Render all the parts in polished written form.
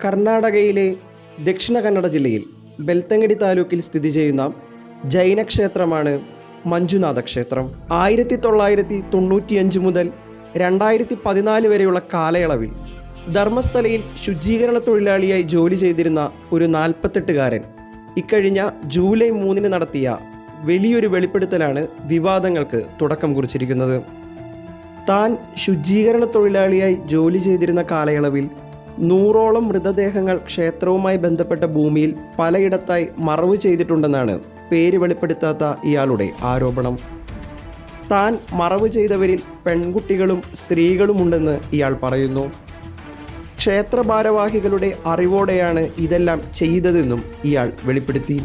കർണാടകയിലെ ദക്ഷിണ കന്നഡ ജില്ലയിൽ ബെൽത്തങ്കടി താലൂക്കിൽ സ്ഥിതി ചെയ്യുന്ന ജൈന ക്ഷേത്രമാണ് മഞ്ജുനാഥ ക്ഷേത്രം. 1995 മുതൽ 2014 വരെയുള്ള കാലയളവിൽ ധർമ്മസ്ഥലയിൽ ശുചീകരണ തൊഴിലാളിയായി ജോലി ചെയ്തിരുന്ന ഒരു 48കാരൻ ഇക്കഴിഞ്ഞ ജൂലൈ 3 നടത്തിയ വലിയൊരു വെളിപ്പെടുത്തലാണ് വിവാദങ്ങൾക്ക് തുടക്കം കുറിച്ചിരിക്കുന്നത്. താൻ ശുചീകരണ തൊഴിലാളിയായി ജോലി ചെയ്തിരുന്ന കാലയളവിൽ 100ഓളം മൃതദേഹങ്ങൾ ക്ഷേത്രവുമായി ബന്ധപ്പെട്ട ഭൂമിയിൽ പലയിടത്തായി മറവ് ചെയ്തിട്ടുണ്ടെന്നാണ് പേര് വെളിപ്പെടുത്താത്ത ഇയാളുടെ ആരോപണം. താൻ മറവ് ചെയ്തവരിൽ പെൺകുട്ടികളും സ്ത്രീകളുമുണ്ടെന്ന് ഇയാൾ പറയുന്നു. ക്ഷേത്ര ഭാരവാഹികളുടെ അറിവോടെയാണ് ഇതെല്ലാം ചെയ്തതെന്നും ഇയാൾ വെളിപ്പെടുത്തി.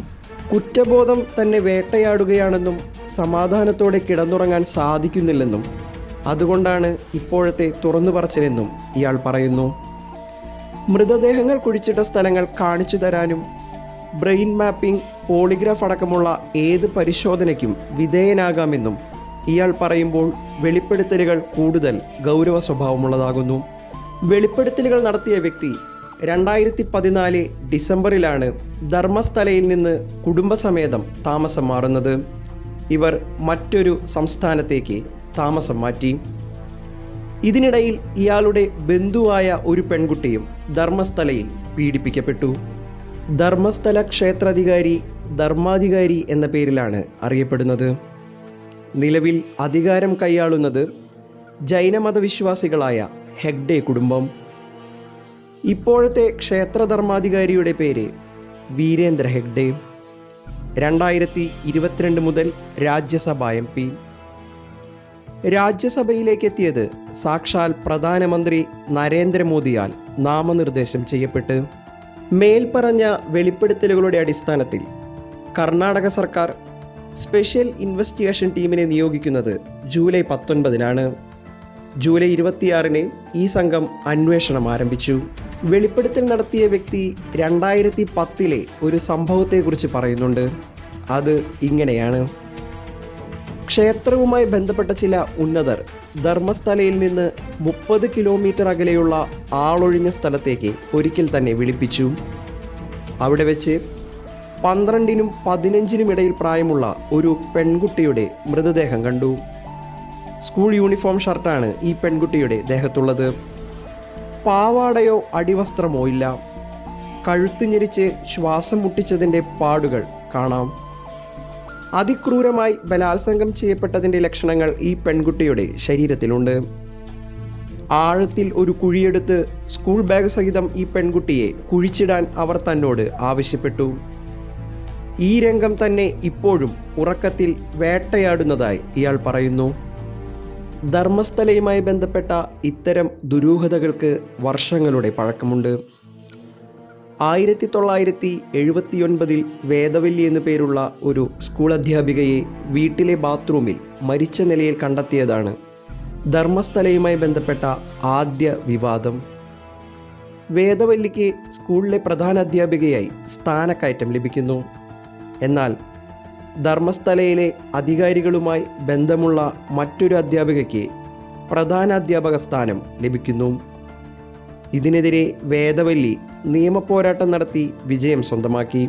കുറ്റബോധം തന്നെ വേട്ടയാടുകയാണെന്നും സമാധാനത്തോടെ കിടന്നുറങ്ങാൻ സാധിക്കുന്നില്ലെന്നും അതുകൊണ്ടാണ് ഇപ്പോഴത്തെ തുറന്നു പറച്ചിലെന്നും ഇയാൾ പറയുന്നു. മൃതദേഹങ്ങൾ കുഴിച്ചിട്ട സ്ഥലങ്ങൾ കാണിച്ചു തരാനും ബ്രെയിൻ മാപ്പിംഗ്, പോളിഗ്രാഫ് അടക്കമുള്ള ഏത് പരിശോധനയ്ക്കും വിധേയനാകാമെന്നും ഇയാൾ പറയുമ്പോൾ വെളിപ്പെടുത്തലുകൾ കൂടുതൽ ഗൗരവ സ്വഭാവമുള്ളതാകുന്നു. വെളിപ്പെടുത്തലുകൾ നടത്തിയ വ്യക്തി 2014 ഡിസംബറിലാണ് ധർമ്മസ്ഥലയിൽ നിന്ന് കുടുംബസമേതം താമസം മാറുന്നത്. ഇവർ മറ്റൊരു സംസ്ഥാനത്തേക്ക് താമസം മാറ്റി. ഇതിനിടയിൽ ഇയാളുടെ ബന്ധുവായ ഒരു പെൺകുട്ടിയും ധർമ്മസ്ഥലയിൽ പീഡിപ്പിക്കപ്പെട്ടു. ധർമ്മസ്ഥല ക്ഷേത്രാധികാരി ധർമാധികാരി എന്ന പേരിലാണ് അറിയപ്പെടുന്നത്. നിലവിൽ അധികാരം കൈയാളുന്നത് ജൈനമതവിശ്വാസികളായ ഹെഗ്ഡെ കുടുംബം. ഇപ്പോഴത്തെ ക്ഷേത്രധർമാധികാരിയുടെ പേര് വീരേന്ദ്ര ഹെഗ്ഡെ. 2022 മുതൽ രാജ്യസഭ MP. രാജ്യസഭയിലേക്ക് എത്തിയത് സാക്ഷാൽ പ്രധാനമന്ത്രി നരേന്ദ്രമോദിയാൽ നാമനിർദ്ദേശം ചെയ്യപ്പെട്ട്. മേൽപ്പറഞ്ഞ വെളിപ്പെടുത്തലുകളുടെ അടിസ്ഥാനത്തിൽ കർണാടക സർക്കാർ സ്പെഷ്യൽ ഇൻവെസ്റ്റിഗേഷൻ ടീമിനെ നിയോഗിക്കുന്നത് ജൂലൈ 19 ജൂലൈ 26 ഈ സംഘം അന്വേഷണം ആരംഭിച്ചു. വെളിപ്പെടുത്തൽ നടത്തിയ വ്യക്തി 2010 ഒരു സംഭവത്തെക്കുറിച്ച് പറയുന്നുണ്ട്. അത് ഇങ്ങനെയാണ്: ക്ഷേത്രവുമായി ബന്ധപ്പെട്ട ചില ഉന്നതർ ധർമ്മസ്ഥലയിൽ നിന്ന് 30 കിലോമീറ്റർ അകലെയുള്ള ആളൊഴിഞ്ഞ സ്ഥലത്തേക്ക് ഒരിക്കൽ തന്നെ വിളിപ്പിച്ചു. അവിടെ വെച്ച് 12നും 15നും ഇടയിൽ പ്രായമുള്ള ഒരു പെൺകുട്ടിയുടെ മൃതദേഹം കണ്ടു. സ്കൂൾ യൂണിഫോം ഷർട്ടാണ് ഈ പെൺകുട്ടിയുടെ ദേഹത്തുള്ളത്. പാവാടയോ അടിവസ്ത്രമോ ഇല്ല. കഴുത്ത് ഞെരിച്ച് ശ്വാസം മുട്ടിച്ചതിൻ്റെ പാടുകൾ കാണാം. അതിക്രൂരമായി ബലാത്സംഗം ചെയ്യപ്പെട്ടതിൻ്റെ ലക്ഷണങ്ങൾ ഈ പെൺകുട്ടിയുടെ ശരീരത്തിലുണ്ട്. ആഴത്തിൽ ഒരു കുഴിയെടുത്ത് സ്കൂൾ ബാഗ് സഹിതം ഈ പെൺകുട്ടിയെ കുഴിച്ചിടാൻ അവർ തന്നോട് ആവശ്യപ്പെട്ടു. ഈ രംഗം തന്നെ ഇപ്പോഴും ഉറക്കത്തിൽ വേട്ടയാടുന്നതായി ഇയാൾ പറയുന്നു. ധർമ്മസ്ഥലയുമായി ബന്ധപ്പെട്ട ഇത്തരം ദുരൂഹതകൾക്ക് വർഷങ്ങളുടെ പഴക്കമുണ്ട്. 1979 വേദവല്ലി എന്നു പേരുള്ള ഒരു സ്കൂൾ അധ്യാപികയെ വീട്ടിലെ ബാത്റൂമിൽ മരിച്ച നിലയിൽ കണ്ടെത്തിയതാണ് ധർമ്മസ്ഥലയുമായി ബന്ധപ്പെട്ട ആദ്യ വിവാദം. വേദവല്ലിക്ക് സ്കൂളിലെ പ്രധാന അധ്യാപികയായി സ്ഥാനക്കയറ്റം ലഭിക്കുന്നു. എന്നാൽ ധർമ്മസ്ഥലയിലെ അധികാരികളുമായി ബന്ധമുള്ള മറ്റൊരു അധ്യാപികയ്ക്ക് പ്രധാന അധ്യാപക സ്ഥാനം ലഭിക്കുന്നു. ഇതിനെതിരെ വേദവല്ലി നിയമപോരാട്ടം നടത്തി വിജയം സ്വന്തമാക്കി.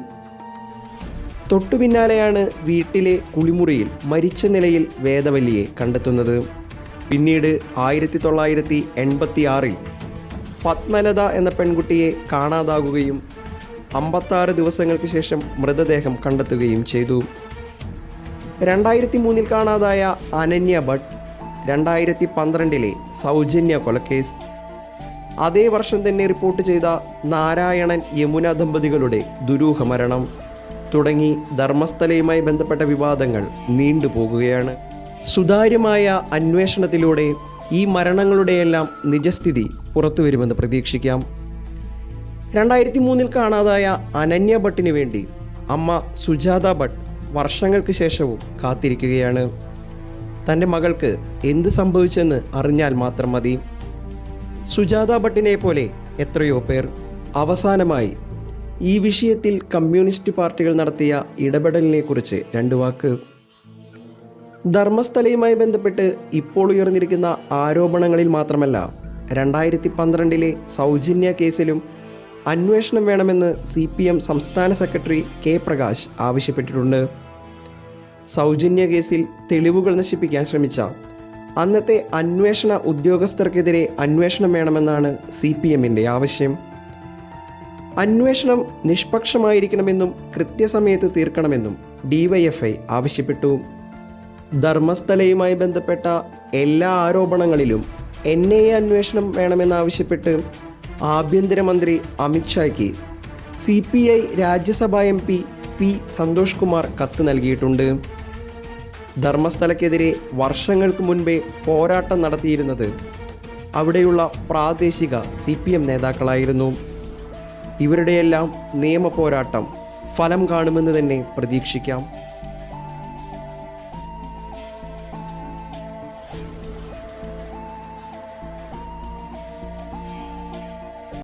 തൊട്ടു പിന്നാലെയാണ് വീട്ടിലെ കുളിമുറിയിൽ മരിച്ച നിലയിൽ വേദവല്ലിയെ കണ്ടെത്തുന്നത്. പിന്നീട് 1986 പത്മലത എന്ന പെൺകുട്ടിയെ കാണാതാകുകയും 56 ദിവസങ്ങൾക്ക് ശേഷം മൃതദേഹം കണ്ടെത്തുകയും ചെയ്തു. 2003 കാണാതായ അനന്യ ഭട്ട്, 2012 സൗജന്യ കൊലക്കേസ്, അതേ വർഷം തന്നെ റിപ്പോർട്ട് ചെയ്ത നാരായണൻ യമുന ദമ്പതികളുടെ ദുരൂഹ മരണം തുടങ്ങി ധർമ്മസ്ഥലയുമായി ബന്ധപ്പെട്ട വിവാദങ്ങൾ നീണ്ടുപോകുകയാണ്. സുതാര്യമായ അന്വേഷണത്തിലൂടെ ഈ മരണങ്ങളുടെയെല്ലാം നിജസ്ഥിതി പുറത്തുവരുമെന്ന് പ്രതീക്ഷിക്കാം. 2003 കാണാതായ അനന്യ ഭട്ടിന് വേണ്ടി അമ്മ സുജാത ഭട്ട് വർഷങ്ങൾക്ക് ശേഷവും കാത്തിരിക്കുകയാണ്. തൻ്റെ മകൾക്ക് എന്ത് സംഭവിച്ചെന്ന് അറിഞ്ഞാൽ മാത്രം മതി. സുജാത ഭട്ടിനെ പോലെ എത്രയോ പേർ. അവസാനമായി ഈ വിഷയത്തിൽ കമ്മ്യൂണിസ്റ്റ് പാർട്ടികൾ നടത്തിയ ഇടപെടലിനെക്കുറിച്ച് 2 വാക്ക്. ധർമ്മസ്ഥലയുമായി ബന്ധപ്പെട്ട് ഇപ്പോൾ ഉയർന്നിരിക്കുന്ന ആരോപണങ്ങളിൽ മാത്രമല്ല 2012 സൗജന്യ കേസിലും അന്വേഷണം വേണമെന്ന് CPM സംസ്ഥാന സെക്രട്ടറി കെ പ്രകാശ് ആവശ്യപ്പെട്ടിട്ടുണ്ട്. സൗജന്യ കേസിൽ തെളിവുകൾ നശിപ്പിക്കാൻ ശ്രമിച്ച അന്നത്തെ അന്വേഷണ ഉദ്യോഗസ്ഥർക്കെതിരെ അന്വേഷണം വേണമെന്നാണ് CPMൻ്റെ ആവശ്യം. അന്വേഷണം നിഷ്പക്ഷമായിരിക്കണമെന്നും കൃത്യസമയത്ത് തീർക്കണമെന്നും DYFI ആവശ്യപ്പെട്ടു. ധർമ്മസ്ഥലയുമായി ബന്ധപ്പെട്ട എല്ലാ ആരോപണങ്ങളിലും NIA അന്വേഷണം വേണമെന്നാവശ്യപ്പെട്ട് ആഭ്യന്തരമന്ത്രി അമിത്ഷായ്ക്ക് CPI രാജ്യസഭാ MP P സന്തോഷ് കുമാർ കത്ത് നൽകിയിട്ടുണ്ട്. ധർമ്മസ്ഥലക്കെതിരെ വർഷങ്ങൾക്ക് മുൻപേ പോരാട്ടം നടത്തിയിരുന്നത് അവിടെയുള്ള പ്രാദേശിക CPM നേതാക്കളായിരുന്നു. ഇവരുടെയെല്ലാം നിയമ പോരാട്ടം ഫലം കാണുമെന്ന് തന്നെ പ്രതീക്ഷിക്കാം.